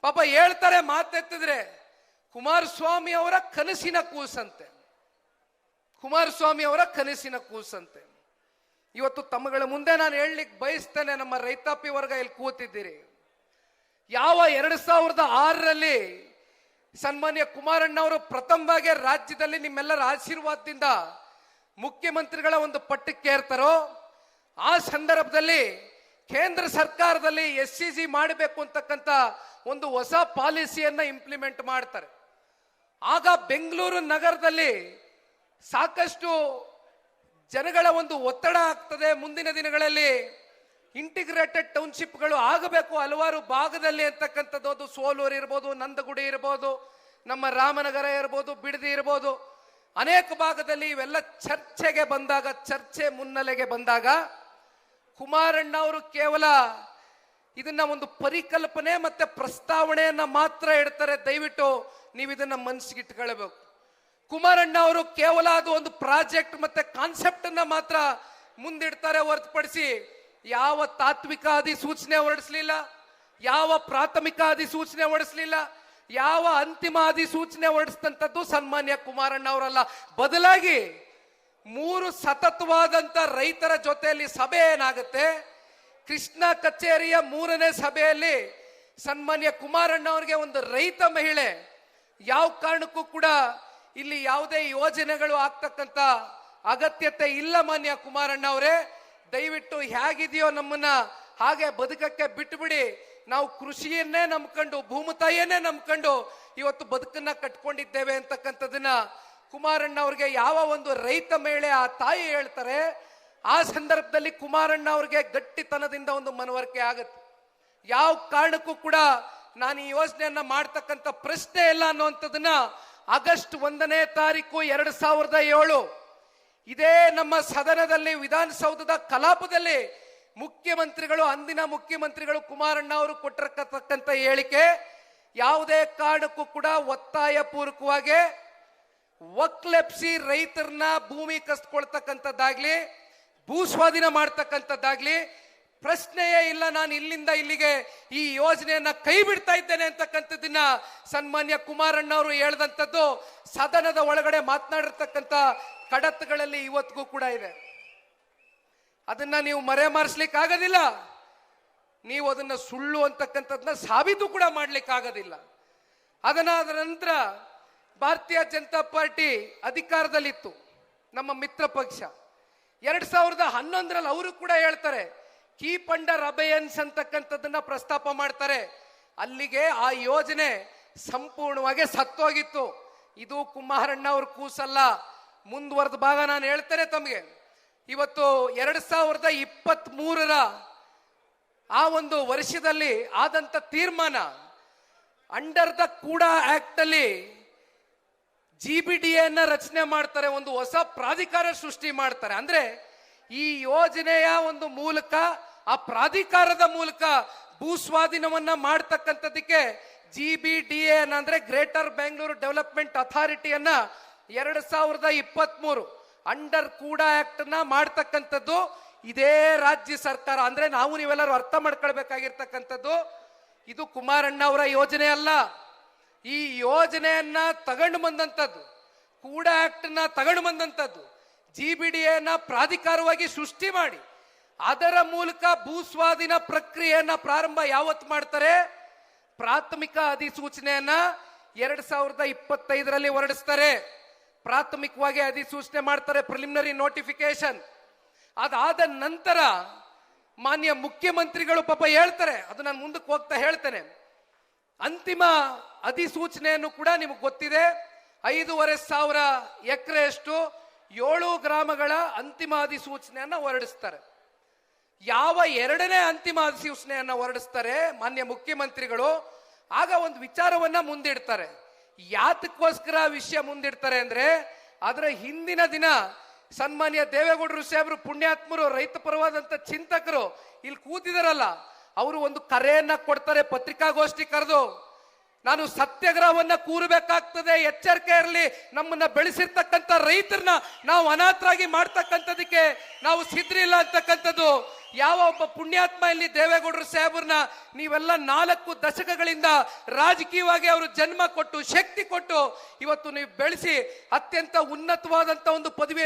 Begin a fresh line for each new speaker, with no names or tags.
ಪಾಪ ಹೇಳ್ತಾರೆ ಮಾತೆತ್ತಿದ್ರೆ ಕುಮಾರಸ್ವಾಮಿ ಅವರ ಕನಸಿನ ಕೂಸಂತೆ, ಕುಮಾರಸ್ವಾಮಿ ಅವರ ಕನಸಿನ ಕೂಸಂತೆ. ಇವತ್ತು ತಮ್ಮಗಳ ಮುಂದೆ ನಾನು ಹೇಳಲಿಕ್ಕೆ ಬಯಸ್ತೇನೆ, ನಮ್ಮ ರೈತಾಪಿ ವರ್ಗ ಇಲ್ಲಿ ಕೂತಿದ್ದೀರಿ. ಯಾವ 2006ರಲ್ಲಿ ಸನ್ಮಾನ್ಯ ಕುಮಾರಣ್ಣವರು ಪ್ರಥಮವಾಗಿ ರಾಜ್ಯದಲ್ಲಿ ನಿಮ್ಮೆಲ್ಲರ ಆಶೀರ್ವಾದದಿಂದ ಮುಖ್ಯಮಂತ್ರಿಗಳ ಒಂದು ಪಟ್ಟಕ್ಕೆ ಏರ್ತಾರೋ, ಆ ಸಂದರ್ಭದಲ್ಲಿ ಕೇಂದ್ರ ಸರ್ಕಾರದಲ್ಲಿ SCG ಮಾಡಬೇಕು ಅಂತಕ್ಕಂಥ ಒಂದು ಹೊಸ ಪಾಲಿಸಿಯನ್ನ ಇಂಪ್ಲಿಮೆಂಟ್ ಮಾಡ್ತಾರೆ. ಆಗ ಬೆಂಗಳೂರು ನಗರದಲ್ಲಿ ಸಾಕಷ್ಟು ಜನಗಳ ಒಂದು ಒತ್ತಡ ಆಗ್ತದೆ. ಮುಂದಿನ ದಿನಗಳಲ್ಲಿ ಇಂಟಿಗ್ರೇಟೆಡ್ ಟೌನ್ಶಿಪ್ಗಳು ಆಗಬೇಕು ಹಲವಾರು ಭಾಗದಲ್ಲಿ ಅಂತಕ್ಕಂಥದ್ದು. ಅದು ಸೋಲೂರು ಇರ್ಬೋದು, ನಂದಗುಡಿ ಇರ್ಬೋದು, ನಮ್ಮ ರಾಮನಗರ ಇರ್ಬೋದು, ಬಿಡದಿ ಇರ್ಬೋದು, ಅನೇಕ ಭಾಗದಲ್ಲಿ ಇವೆಲ್ಲ ಚರ್ಚೆಗೆ ಬಂದಾಗ, ಚರ್ಚೆ ಮುನ್ನೆಲೆಗೆ ಬಂದಾಗ ಕುಮಾರಣ್ಣ ಅವರು ಕೇವಲ ಇದನ್ನ ಒಂದು ಪರಿಕಲ್ಪನೆ ಮತ್ತೆ ಪ್ರಸ್ತಾವನೆಯನ್ನ ಮಾತ್ರ ಇಡ್ತಾರೆ. ದಯವಿಟ್ಟು ನೀವು ಇದನ್ನ ಮನಸ್ಸಿಗೆ ಇಟ್ಕೊಳ್ಬೇಕು. ಕುಮಾರಣ್ಣ ಅವರು ಕೇವಲ ಅದು ಒಂದು ಪ್ರಾಜೆಕ್ಟ್ ಮತ್ತೆ ಕಾನ್ಸೆಪ್ಟ್ ಅನ್ನ ಮಾತ್ರ ಮುಂದಿಡ್ತಾರೆ ಹೊರತುಪಡಿಸಿ ಯಾವ ತಾತ್ವಿಕ ಅಧಿಸೂಚನೆ ಹೊರಡಿಸಲಿಲ್ಲ, ಯಾವ ಪ್ರಾಥಮಿಕ ಅಧಿಸೂಚನೆ ಹೊರಡಿಸಲಿಲ್ಲ, ಯಾವ ಅಂತಿಮ ಅಧಿಸೂಚನೆ ಹೊರಡಿಸಿದಂಥದ್ದು ಸನ್ಮಾನ್ಯ ಕುಮಾರಣ್ಣ ಅವರಲ್ಲ. ಬದಲಾಗಿ 3 ಸತತವಾದಂತ ರೈತರ ಜೊತೆಯಲ್ಲಿ ಸಭೆ ಏನಾಗುತ್ತೆ, ಕೃಷ್ಣ ಕಚೇರಿಯ 3ನೇ ಸಭೆಯಲ್ಲಿ ಸನ್ಮಾನ್ಯ ಕುಮಾರಣ್ಣ ಅವರಿಗೆ ಒಂದು ರೈತ ಮಹಿಳೆ ಯಾವ ಕಾರಣಕ್ಕೂ ಕೂಡ ಇಲ್ಲಿ ಯಾವುದೇ ಯೋಜನೆಗಳು ಆಗ್ತಕ್ಕಂಥ ಅಗತ್ಯತೆ ಇಲ್ಲ. ಮಾನ್ಯ ಕುಮಾರಣ್ಣ ಅವರೇ, ದಯವಿಟ್ಟು ಹೇಗಿದೆಯೋ ನಮ್ಮನ್ನ ಹಾಗೆ ಬದುಕಕ್ಕೆ ಬಿಟ್ಟುಬಿಡಿ. ನಾವು ಕೃಷಿಯನ್ನೇ ನಂಬ್ಕೊಂಡು, ಭೂಮಿತಾಯಿಯನ್ನೇ ನಂಬ್ಕೊಂಡು ಇವತ್ತು ಬದುಕನ್ನ ಕಟ್ಕೊಂಡಿದ್ದೇವೆ ಅಂತಕ್ಕಂಥದನ್ನ ಕುಮಾರಣ್ಣ ಅವ್ರಿಗೆ ಯಾವ ಒಂದು ರೈತ ಮಹಿಳೆ ಆ ತಾಯಿ ಹೇಳ್ತಾರೆ, ಆ ಸಂದರ್ಭದಲ್ಲಿ ಕುಮಾರಣ್ಣ ಅವ್ರಿಗೆ ಗಟ್ಟಿತನದಿಂದ ಒಂದು ಮನವರಿಕೆ ಆಗುತ್ತೆ. ಯಾವ ಕಾರಣಕ್ಕೂ ಕೂಡ ನಾನು ಈ ಯೋಜನೆಯನ್ನ ಮಾಡ್ತಕ್ಕಂಥ ಪ್ರಶ್ನೆ ಇಲ್ಲ ಅನ್ನುವಂಥದ್ದನ್ನ ಆಗಸ್ಟ್ 1ನೇ ತಾರೀಕು 2007 ಇದೇ ನಮ್ಮ ಸದನದಲ್ಲಿ ವಿಧಾನಸೌಧದ ಕಲಾಪದಲ್ಲಿ ಮುಖ್ಯಮಂತ್ರಿಗಳು, ಅಂದಿನ ಮುಖ್ಯಮಂತ್ರಿಗಳು ಕುಮಾರಣ್ಣ ಅವರು ಕೊಟ್ಟಿರತಕ್ಕಂಥ ಹೇಳಿಕೆ, ಯಾವುದೇ ಕಾರಣಕ್ಕೂ ಕೂಡ ಒತ್ತಾಯ ಪೂರ್ವಕವಾಗಿ ಒಕ್ಲೆಪ್ಸಿ ರೈತರನ್ನ ಭೂಮಿ ಕಸ್ಕೊಳ್ತಕ್ಕಂಥದ್ದಾಗ್ಲಿ, ಭೂ ಸ್ವಾಧೀನ ಮಾಡ್ತಕ್ಕಂಥದ್ದಾಗ್ಲಿ ಪ್ರಶ್ನೆಯೇ ಇಲ್ಲ. ನಾನು ಇಲ್ಲಿಂದ ಇಲ್ಲಿಗೆ ಈ ಯೋಜನೆಯನ್ನ ಕೈ ಬಿಡ್ತಾ ಇದ್ದೇನೆ ಅಂತಕ್ಕಂಥದ್ದನ್ನ ಸನ್ಮಾನ್ಯ ಕುಮಾರಣ್ಣ ಅವರು ಹೇಳಿದಂಥದ್ದು ಸದನದ ಒಳಗಡೆ ಮಾತನಾಡಿರ್ತಕ್ಕಂಥ ಕಡತಗಳಲ್ಲಿ ಇವತ್ತಿಗೂ ಕೂಡ ಇದೆ. ಅದನ್ನ ನೀವು ಮರೆಮಾರಿಸ್ಲಿಕ್ಕೆ ಆಗೋದಿಲ್ಲ, ನೀವು ಅದನ್ನ ಸುಳ್ಳು ಅಂತಕ್ಕಂಥದ್ದನ್ನ ಸಾಬೀತು ಕೂಡ ಮಾಡ್ಲಿಕ್ಕೆ ಆಗೋದಿಲ್ಲ. ಅದರ ನಂತರ ಭಾರತೀಯ ಜನತಾ ಪಾರ್ಟಿ ಅಧಿಕಾರದಲ್ಲಿತ್ತು, ನಮ್ಮ ಮಿತ್ರ ಪಕ್ಷ. 2011ರಲ್ಲಿ ಅವರು ಕೂಡ ಹೇಳ್ತಾರೆ, ಕೀಪ್ ಅಂಡರ್ ಅಬೆಯನ್ಸ್ ಅಂತಕ್ಕಂಥದ್ದನ್ನ ಪ್ರಸ್ತಾಪ ಮಾಡ್ತಾರೆ. ಅಲ್ಲಿಗೆ ಆ ಯೋಜನೆ ಸಂಪೂರ್ಣವಾಗಿ ಸತ್ತೋಗಿತ್ತು. ಇದು ಕುಮಾರಣ್ಣ ಅವ್ರ ಕೂಸಲ್ಲ. ಮುಂದುವರೆದ ಭಾಗ ನಾನು ಹೇಳ್ತೇನೆ ತಮಗೆ. ಇವತ್ತು 2023ರ ಆ ಒಂದು ವರ್ಷದಲ್ಲಿ ಆದಂತ ತೀರ್ಮಾನ, ಅಂಡರ್ ದ ಕೂಡ ಆಕ್ಟ್ ಅಲ್ಲಿ GBDA ರಚನೆ ಮಾಡ್ತಾರೆ, ಒಂದು ಹೊಸ ಪ್ರಾಧಿಕಾರ ಸೃಷ್ಟಿ ಮಾಡ್ತಾರೆ. ಅಂದ್ರೆ ಈ ಯೋಜನೆಯ ಒಂದು ಮೂಲಕ, ಆ ಪ್ರಾಧಿಕಾರದ ಮೂಲಕ ಭೂ ಸ್ವಾಧೀನವನ್ನ ಮಾಡ್ತಕ್ಕಂಥದಕ್ಕೆ GBDA ಅಂದ್ರೆ ಗ್ರೇಟರ್ ಬೆಂಗಳೂರು ಡೆವಲಪ್ಮೆಂಟ್ ಅಥಾರಿಟಿಯನ್ನ 2023 ಅಂಡರ್ ಕೂಡ ಆಕ್ಟ್ ನ ಮಾಡ್ತಕ್ಕಂಥದ್ದು ಇದೇ ರಾಜ್ಯ ಸರ್ಕಾರ. ಅಂದ್ರೆ ನಾವು ನೀವೆಲ್ಲರೂ ಅರ್ಥ ಮಾಡ್ಕೊಳ್ಬೇಕಾಗಿರ್ತಕ್ಕಂಥದ್ದು, ಇದು ಕುಮಾರಣ್ಣ ಅವರ ಯೋಜನೆ ಅಲ್ಲ. ಈ ಯೋಜನೆಯನ್ನ ತಗೊಂಡು ಬಂದಂಥದ್ದು, ಕೂಡ ಆಕ್ಟ್ ನ ತಗೊಂಡು ಬಂದಂಥದ್ದು, GBDA ಪ್ರಾಧಿಕಾರವಾಗಿ ಸೃಷ್ಟಿ ಮಾಡಿ ಅದರ ಮೂಲಕ ಭೂ ಸ್ವಾಧೀನ ಪ್ರಕ್ರಿಯೆಯನ್ನ ಪ್ರಾರಂಭ ಯಾವತ್ತು ಮಾಡ್ತಾರೆ, ಪ್ರಾಥಮಿಕ ಅಧಿಸೂಚನೆಯನ್ನ 2025ರಲ್ಲಿ ಹೊರಡಿಸ್ತಾರೆ. ಪ್ರಾಥಮಿಕವಾಗಿ ಅಧಿಸೂಚನೆ ಮಾಡ್ತಾರೆ, ಪ್ರಿಲಿಮಿನರಿ ನೋಟಿಫಿಕೇಶನ್. ಅದಾದ ನಂತರ ಮಾನ್ಯ ಮುಖ್ಯಮಂತ್ರಿಗಳು ಪಾಪ ಹೇಳ್ತಾರೆ, ಅದು ನಾನು ಮುಂದಕ್ಕೆ ಹೋಗ್ತಾ ಹೇಳ್ತೇನೆ. ಅಂತಿಮ ಅಧಿಸೂಚನೆಯನ್ನು ಕೂಡ ನಿಮಗೆ ಗೊತ್ತಿದೆ, 5,500 ಎಕರೆಯಷ್ಟು 7 ಗ್ರಾಮಗಳ ಅಂತಿಮ ಅಧಿಸೂಚನೆಯನ್ನ ಹೊರಡಿಸ್ತಾರೆ. ಯಾವ 2ನೇ ಅಂತಿಮ ಅಧಿಸೂಚನೆಯನ್ನ ಹೊರಡಿಸ್ತಾರೆ ಮಾನ್ಯ ಮುಖ್ಯಮಂತ್ರಿಗಳು, ಆಗ ಒಂದು ವಿಚಾರವನ್ನ ಮುಂದಿಡ್ತಾರೆ. ಯಾತಕ್ಕೋಸ್ಕರ ವಿಷಯ ಮುಂದಿಡ್ತಾರೆ ಅಂದ್ರೆ, ಅದರ ಹಿಂದಿನ ದಿನ ಸನ್ಮಾನ್ಯ ದೇವೇಗೌಡರು ಸಾಹೇಬರು, ಪುಣ್ಯಾತ್ಮರು, ರೈತ ಪರವಾದಂತ ಚಿಂತಕರು ಇಲ್ಲಿ ಕೂತಿದಾರಲ್ಲ, ಅವರು ಒಂದು ಕರೆಯನ್ನ ಕೊಡ್ತಾರೆ, ಪತ್ರಿಕಾಗೋಷ್ಠಿ ಕರೆದು, ನಾನು ಸತ್ಯಾಗ್ರಹವನ್ನ ಕೂರಬೇಕಾಗ್ತದೆ, ಎಚ್ಚರಿಕೆ ಇರಲಿ, ನಮ್ಮನ್ನ ಬೆಳೆಸಿರ್ತಕ್ಕಂಥ ರೈತರನ್ನ ನಾವು ಅನಾಥರಾಗಿ ಮಾಡ್ತಕ್ಕಂಥದಕ್ಕೆ ನಾವು ಸಿದ್ರಿಲ್ಲ ಅಂತಕ್ಕಂಥದ್ದು ಯಾವ ಒಬ್ಬ ಪುಣ್ಯಾತ್ಮ ಇಲ್ಲಿ ದೇವೇಗೌಡರು ಸಾಹೇಬ್ರನ್ನ ನೀವೆಲ್ಲ 4 ದಶಕಗಳಿಂದ ರಾಜಕೀಯವಾಗಿ ಅವರು ಜನ್ಮ ಕೊಟ್ಟು ಶಕ್ತಿ ಕೊಟ್ಟು ಇವತ್ತು ನೀವು ಬೆಳೆಸಿ ಅತ್ಯಂತ ಉನ್ನತವಾದಂತ ಒಂದು ಪದವಿ